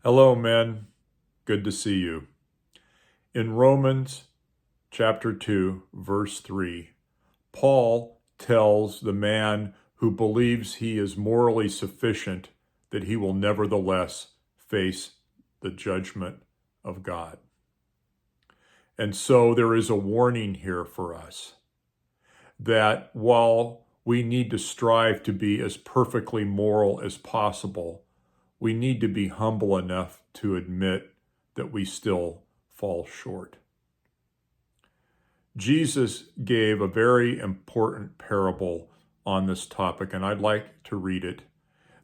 Hello, men. Good to see you. In Romans chapter 2, verse 3, Paul tells the man who believes he is morally sufficient that he will nevertheless face the judgment of God. And so there is a warning here for us that while we need to strive to be as perfectly moral as possible, we need to be humble enough to admit that we still fall short. Jesus gave a very important parable on this topic, and I'd like to read it.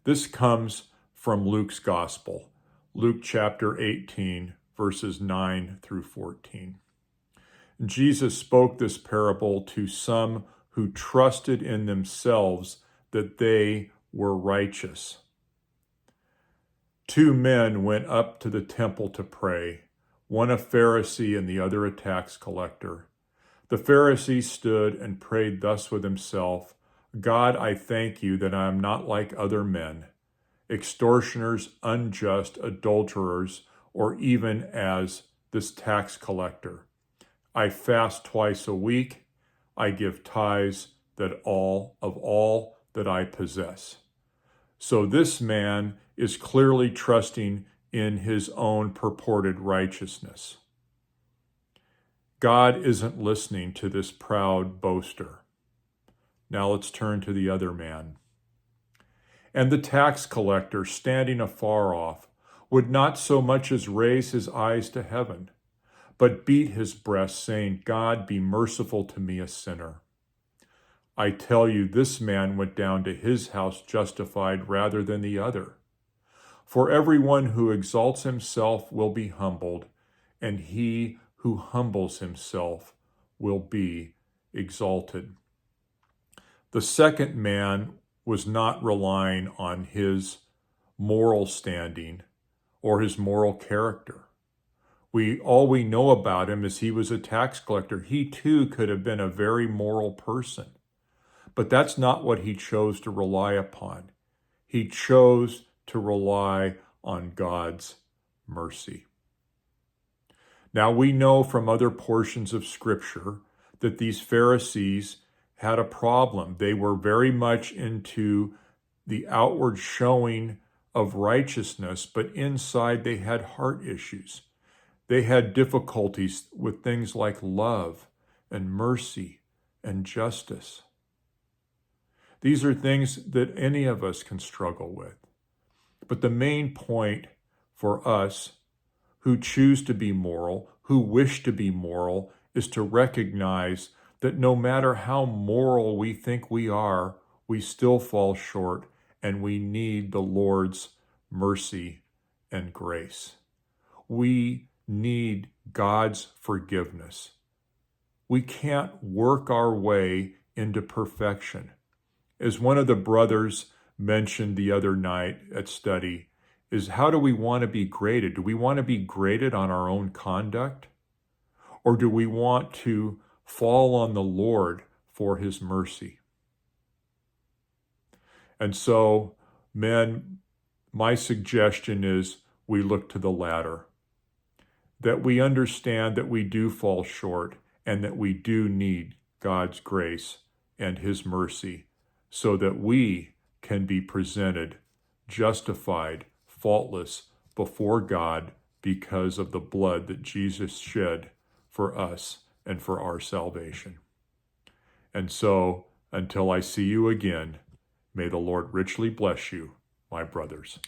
This comes from Luke's Gospel, Luke chapter 18, verses 9 through 14. Jesus spoke this parable to some who trusted in themselves that they were righteous. Two men went up to the temple to pray, one a Pharisee and the other a tax collector. The Pharisee stood and prayed thus with himself, God, I thank you that I am not like other men, extortioners, unjust, adulterers, or even as this tax collector. I fast twice a week. I give tithes of all that I possess. So this man is clearly trusting in his own purported righteousness. God isn't listening to this proud boaster. Now let's turn to the other man. And the tax collector, standing afar off, would not so much as raise his eyes to heaven, but beat his breast, saying, God, be merciful to me, a sinner. I tell you, this man went down to his house justified rather than the other. For everyone who exalts himself will be humbled, and he who humbles himself will be exalted. The second man was not relying on his moral standing or his moral character. All we know about him is he was a tax collector. He too could have been a very moral person. But that's not what he chose to rely upon. He chose to rely on God's mercy. Now we know from other portions of Scripture that these Pharisees had a problem. They were very much into the outward showing of righteousness, but inside they had heart issues. They had difficulties with things like love and mercy and justice. These are things that any of us can struggle with. But the main point for us who choose to be moral, who wish to be moral, is to recognize that no matter how moral we think we are, we still fall short, and we need the Lord's mercy and grace. We need God's forgiveness. We can't work our way into perfection. As one of the brothers mentioned the other night at study, is how do we want to be graded? Do we want to be graded on our own conduct? Or do we want to fall on the Lord for his mercy? And so, men, my suggestion is we look to the latter. That we understand that we do fall short and that we do need God's grace and his mercy so that we can be presented justified, faultless before God because of the blood that Jesus shed for us and for our salvation. And so, until I see you again, may the Lord richly bless you, my brothers.